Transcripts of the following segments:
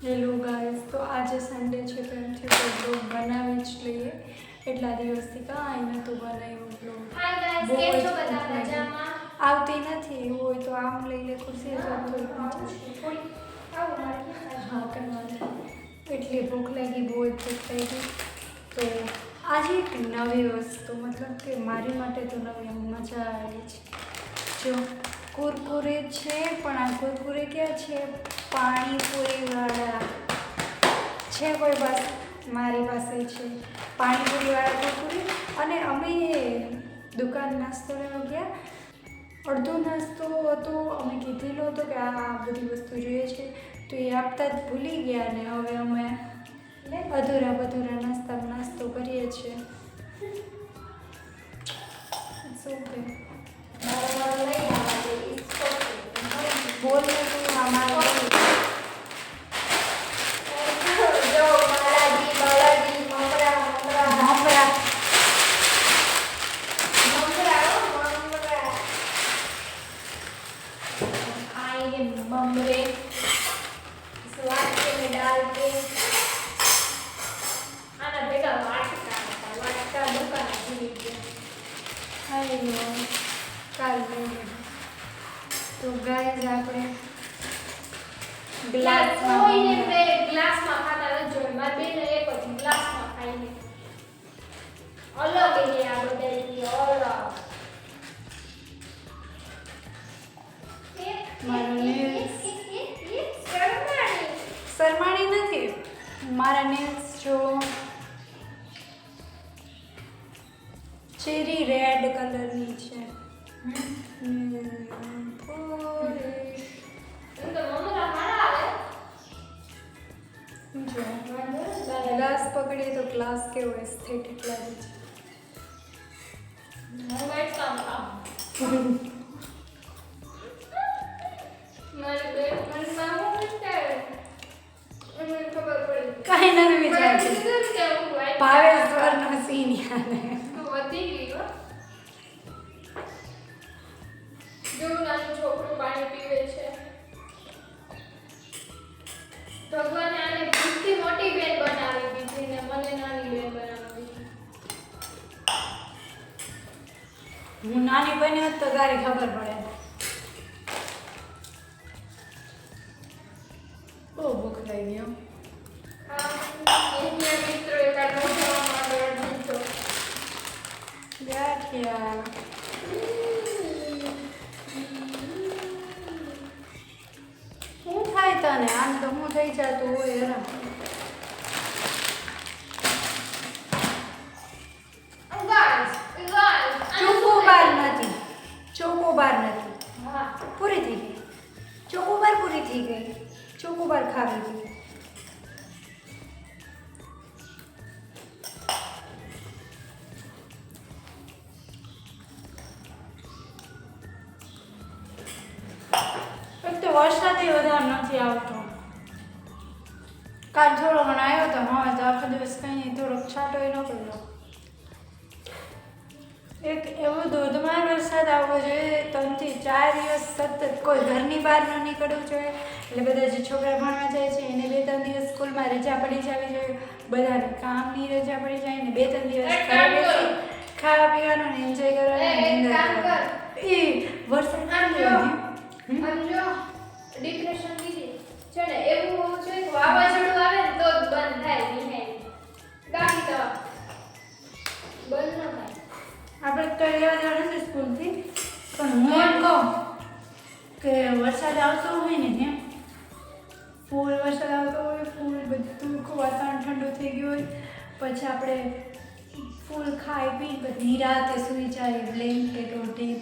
Hello guys, તો આજે Sunday છે તો એમ છે તો બ્લોગ બનાવી જ લઈએ. એટલા દિવસથી કાંઈ નહોતું બનાવ્યું બ્લોગ. હાય ગાઈસ, કેમ છો બધા? મજામાં? આવતી નથી એવું હોય તો આમ લઈ લે ખુરશી થોડી આવું મારે હા કરવાની. એટલી ભૂખ લાગી, બહુ જ ભૂખ લાગી. તો આજે એક નવી વસ્તુ, મતલબ કે મારી માટે તો નવી મજા આવી છે. જો કુરકુરે છે, પણ આ કુરકુરે ક્યાં છે? પાણીપુરીવાળા છે કોઈ પાસે? મારી પાસે છે પાણીપુરીવાળા કુરકુરે. અને અમે દુકાન નાસ્તો લેવા ગયા, અડધો નાસ્તો હતો, અમે કીધેલો હતો કે આ બધી વસ્તુ જોઈએ છે, તો એ આપતા જ ભૂલી ગયા ને હવે અમે અધૂરા નાસ્તો કરીએ છીએ. શું કે બોલ ને તું અમારે बमरे स्वाद के में डाल के आना बेटा वाटका दुकान खुली है। હાલો કાલે તો ગાઈઝ આપણે કોઈને બે ગ્લાસમાં ખાતા ન જોઈએ. માર બેન એક જ ગ્લાસમાં ખાઈને અલગ એ આ બધાથી અલગ. શરમાણી નથી. મારા નેલ્સ જો ચેરી રેડ કલરની છે. ગ્લાસ પકડીએ તો ગ્લાસ કેવો એસ્થેટિક લાગે છે. કાંઈ નથી વિચારતી. ભાવેશ્વરનો સીન યાદ છોકરું પાણી પીવે છે. ભગવાને આને ભૂતથી મોટી બેન બનાવી દીધી ને મને નાની બેન બનાવી દીધી. હું નાની બની હોત તો તારી ખબર પડે. બહુ ભૂખ લાગી હો. મિત્રો એકાદ ગાંઠિયા શું થાય તને? આમ તો હું થઈ જતું હોય હેરાન. ચોકોબાર નથી. પૂરી થઈ ગઈ. ચોકોબાર પૂરી થઈ ગઈ. ચોકોબાર ખાવી ગઈ. એક તો વરસાદ વધારે નથી આવતો. કાલ થોડો ઘણો આવ્યો તો, હવે તો આખો દિવસ કંઈ નહીં, થોડોક છાંટો ન પડ્યો. એક એવો ધોધમાર વરસાદ આવવો જોઈએ, 3 થી 4 દિવસ સતત કોઈ ઘરની બહાર ન નીકળવું જોઈએ. એટલે બધા જે છોકરા ભણવા જાય છે એને 2-3 દિવસ સ્કૂલમાં રજા પડી જવી જોઈએ. બધાને કામની રજા પડી જાય ને 2-3 દિવસ ઘરે બેસી ખાવા પીવાનું ને એન્જોય કરવાનું. એ વરસાદ ડિપ્રેશન લીધી છે ને એવું હોવું જોઈએ કે વાવાઝોડું આવે ને તો જ બંધ થાય નિહાય. બાકી તો બંધ ન થાય. આપણે તો લેવા જવાનું છે સ્કૂલથી, પણ હું એમ કહું કે વરસાદ આવતો હોય ને એમ ફૂલ વરસાદ આવતો હોય, ફૂલ બધું વાતાવરણ ઠંડુ થઈ ગયું હોય, પછી આપણે ફૂલ ખાઈ પી બધી નિરાતે સૂઈ જાય બ્લેન્કેટ ઓઢી.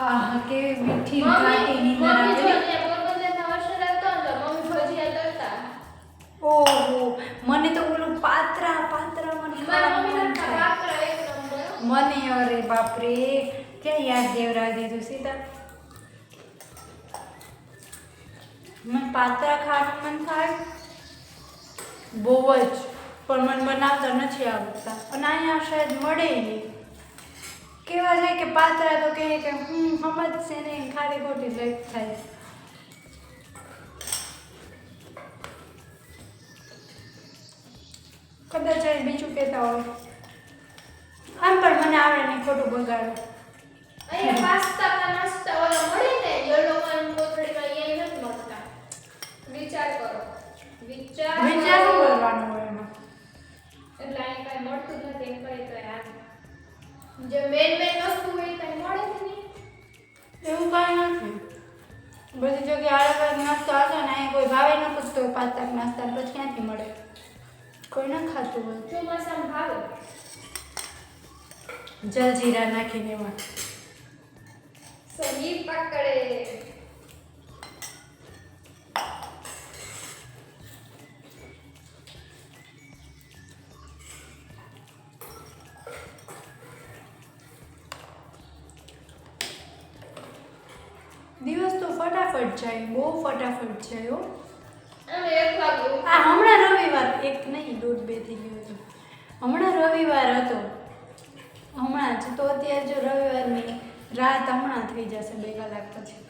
આહા કેવી મીઠી ઘાટી નીંદર આવે. ઓહો, મને તો ઓલું પાત્રા મને ખાવાનું મને અરે બાપરે ક્યાં યાદ દેવરા દીધું સીતા. મને પાત્રા ખાવાનું મન થાય બહુ જ, પણ મને બનાવતા નથી આવડતા. અને અહીંયા શાયદ મળે નહીં. કેવા જાય કે પાત્રા તો કહે કે સમજશે નહીં, ખાલી ખોટી લાઈફ થાય. કદાચ એ બીજું કહેતા હોય. આમ પણ મને આવડે નહીં ખોટું બગાડો. અહીંયા પાસ્તા ના નાસ્તા ઓલા મળે ને યલો વાળું કોથળીમાં અહીંયા નથી મળતા. વિચાર કરો. વિચાર વિચાર કરો. શું કરવાનું હોય એમાં? એટલે અહીં કઈ મળતું જ નથી એમ કહી તો યાર. જે મેન વસ્તુ હોય તે મળે જ નહીં. એવું કાંઈ નથી. બધી જગ્યાએ અલગ અલગ નાસ્તો આવતો ને અહીં કોઈ ભાવે ન પૂછતો હોય પાસ્તા નાસ્તા પછી ક્યાંથી મળે? કોઈ ન ખાતું હોય. ચોમાસામાં ભાવે. જલજીરા નાખીને એમાં. સહી પકડે. દિવસ તો ફટાફટ જાય, બહુ ફટાફટ જાય હો. અને એક વાગ્યું. આ હમણાં રવિવાર એક નહીં 2-2 થઈ ગયો હતો. હમણાં રવિવાર હતો. હમણાં જ તો અત્યારે જો રવિવારની રાત હમણાં થઈ જશે 2 કલાક પછી.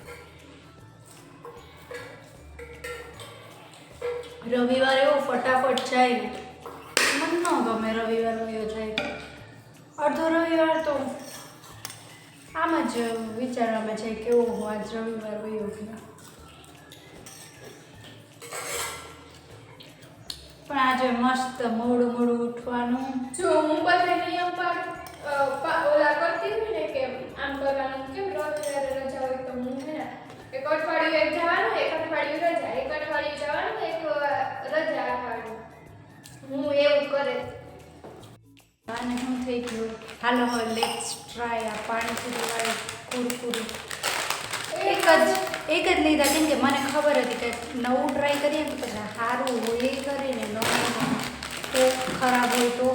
રવિવાર એવો ફટાફટ જાય ને મને ન ગમે રવિવાર વયો જાય. અડધો રવિવાર તો આમ જ વિચારવામાં છે કેવો આજ રવિવાર વયો ગયો. પણ આજે મસ્ત મોડું મોડું ઉઠવાનું. જો હું બધા નિયમ ઓલા કરતી હોય ને કે આમ કરવાનું કેમ રવિવારે રજા હોય તો હું હે ને એક અઠવાડિયું એક જવાનું એક અઠવાડિયું રજા એક અઠવાડિયું જવાનું એક રજા અઠવાડિયું હું એવું કરે. અને શું થઈ ગયું? હાલો હવે લેટ્સ ટ્રાય આ પાણીપુરી વાળી કુરકુરી. એક જ લીધા કેમ કે મને ખબર હતી કે નવું ટ્રાય કરીએ ને તો સારું હોય એ કરીને નવું તો ખરાબ હોય તો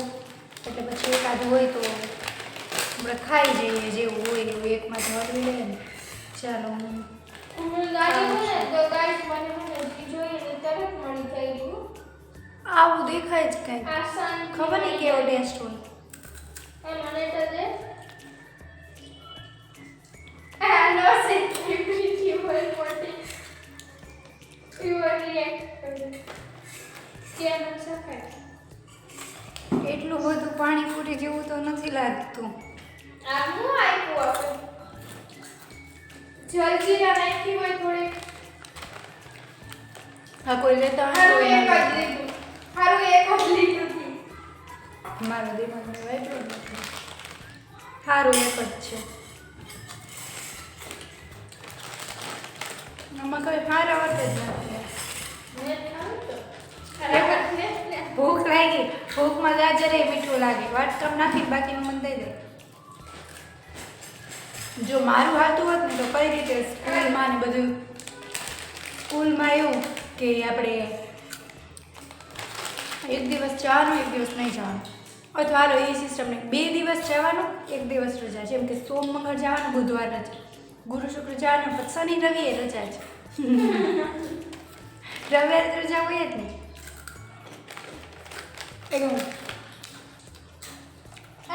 એટલે પછી એકાદ હોય તો આપણે ખાઈ જઈએ જેવું હોય એવું એકમાં ધરવી લે ને. ચાલો હું લાગી ને તો ગાઈસ મને મને જોઈએ ને તરત મળી થઈ ગયું. આવું દેખાય જ કંઈ આસાન ખબર નહીં કેવો ટેસ્ટ હોય. મને તો દે આ નો સે પ્રીટી હોય મોટી યુ રિએક્ટ કેમ સખાય. એટલું બધું પાણીપુરી જેવું તો નથી લાગતું. આ હું આપ્યું આપણે જલજીરા નાખી હોય થોડી. આ કોઈ લેતા હારું હોય એક જ લીધું. હારું એક જ લીધું. મારો દિમાગ વાંચ્યો નથી. સારું એક જ છે. આમાં કોઈ સારા વાત જ નથી. મેં ખાવું તો ખરેખર ને ભૂખ લાગી, ભૂખમાં ગાજર એ મીઠું લાગે. વાટકામ નાખી બાકીનું મને દઈ દે. જો મારું હાલતું હોત ને તો કઈ રીતે સ્કૂલમાં ને બધું સ્કૂલમાં એવું કે આપણે એક દિવસ જવાનું એક દિવસ નહીં જવાનું અથવા હાલો એ સિસ્ટમ નહીં 2 દિવસ જવાનું 1 દિવસ રજા. જેમ કે સોમ મંગળ જવાનું બુધવાર રજા, ગુરુ શુક્ર જવાનું પછી શનિ રવિ એ રજા છે. રવિવારે રજા હોય જ નહીં.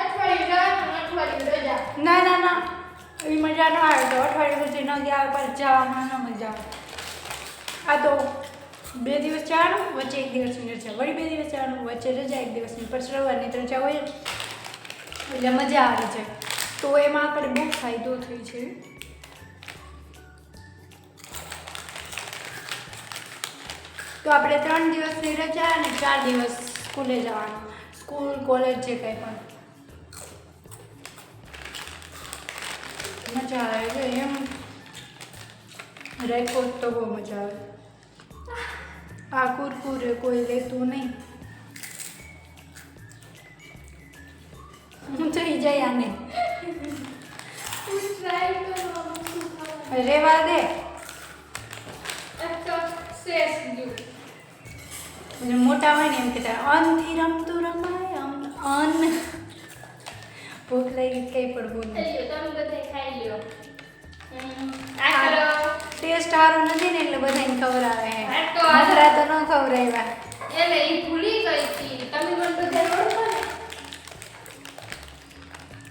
અઠવાડિયું જવાનું અઠવાડિયું રજા. ના ના ના એવી મજા ન આવે તો અઠવાડિયું સુધી ન ગયા પછી જવાનું ન મજા આવે. આ તો 2 દિવસ જવાનું વચ્ચે 1 દિવસની રજા, વળી 2 દિવસ જવાનું વચ્ચે રજા 1 દિવસની, પછી રવિવારની તો રજા હોય એટલે મજા આવે છે. તો એમાં આપણે બહુ ફાયદો થઈ છે. તો આપણે 3 દિવસની રજા અને 4 દિવસ સ્કૂલે જવાનું, સ્કૂલ કોલેજ જે કંઈ પણ મજા આવે છે. એમ રેકોર્ડ તો બહુ મજા આવે. આ કુરકુરે કોઈ લેતું નહીં. હું થઈ જાય આને હું ટ્રાય કરવાનું શું ખાવાનું. રેવા દે. એક તો શેષ ગયું. અને મોટા હોય ને એમ કહેતા અનથી રમતું રમાય અન. ભૂખ લાગી કંઈ પણ બોલ. તમે બધા ખાઈ લ્યો. આ કરો. ટેસ્ટ સારો નથી ને એટલે બધાને ખવડાવે. હા તો મારા તો ન ખવડાવ્યા. એટલે ઈ ભૂલી ગઈ હતી. તમે મને બધા ઓળખો ને.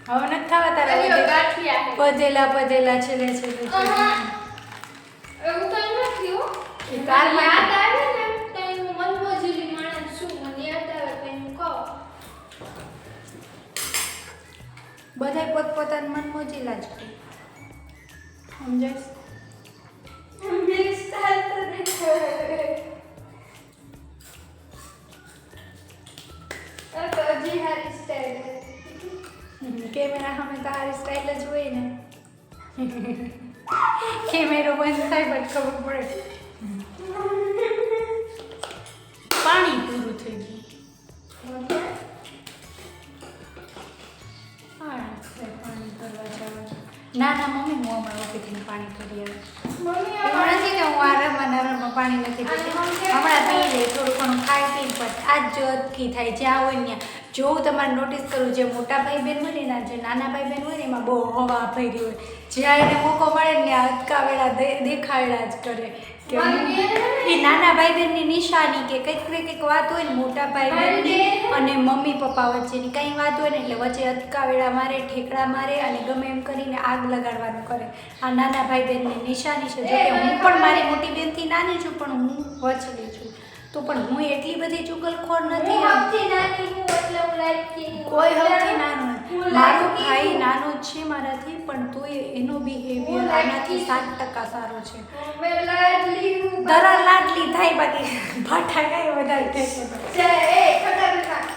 હવે નથી ખાવા અલ્યો તારા ગાંઠિયા છે. પધેલા પધેલા છેલ્લે છેલ્લે એવું કઈ નથી હો. એ કાલમાં યાદ આવે ને તો હું મનમોજીલી માણસ છું. મને યાદ આવે તો હું કહું. એટલા જ કહું સમજાય मेरी स्टाइल तो देखो अब तो जी हारी स्टाइल है કેમેરા સામે તારી સ્ટાઇલ જ હોય ને કેમેરો બંધ થાય પણ ખબર પડે પાણી પૂરું થઈ ગયું પાણી કરવા જવાનું ના ના મમ્મી હું હમણાં ઓફિસથી પાણી કરી આવે मम्मी એવું નથી કે હું આરામમાં પાણી નથી પીતી હમણાં પી લે થોડું ઘણું ખાઈ પી પણ આજ જો અટકી થાય જ્યાં હોય ત્યાં જો હું તમારે નોટિસ કરું જે મોટા ભાઈ બહેન હોય ને જે નાના ભાઈ બહેન હોય ને એમાં બહુ હવા ભરી હોય જ્યાં એને મોકો મળે ને ત્યાં અટકાવેલા દેખાડ્યા જ કરે કે એ નાના ભાઈ બહેનની નિશાની કે કંઈક વાત હોય ને મોટા ભાઈ બહેનની અને મમ્મી પપ્પા વચ્ચેની કંઈ વાત હોય ને એટલે વચ્ચે અટકાવેલા મારે ઠેકડા મારે અને ગમે એમ કરીને આગ લગાડવાનું કરે આ નાના ભાઈ બહેનની નિશાની છે જો કે હું પણ મારી મોટી બહેનથી નાની છું પણ હું વચલી છું તો પણ હું એટલી બધી ચુગલખોર નથી आपकी नानी हूँ मतलब लाइक की કોઈ સૌથી નાનો મારો ભાઈ નાનો જ છે મારાથી પણ તોય એનો બિહેવિયર આનાથી 7% સારો છે मैं लाडली हूँ દરા લાડલી થાય બાકી ભાઠા કાંઈ વધારે થશે છે એ ખતરનાક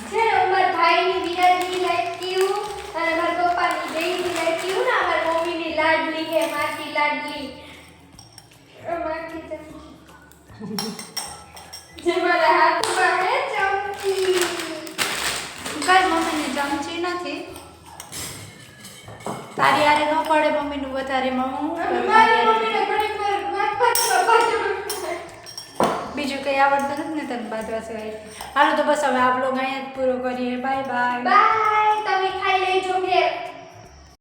છે અમાર ભાઈની વિરાજની લાડકી હું અને મારા પપ્પાની બેયની લાડકી હું ને અમારી મમ્મીની લાડલી હે મારી લાડલી મારી ચમચી જે મારા હાથમાં હે ચમચી કાંઈ મમ્મીની ચમચી નથી તારી હારે ન પડે મમ્મીનું વધારે હું કરું? મારી મમ્મીને ઘણી વાર બાજુ બીજું કંઈ આવડતું નથી ને તને બાજવા સિવાય હાલો તો બસ હવે આ બ્લોગ અહીંયા જ પૂરો કરીએ બાય બાય બાય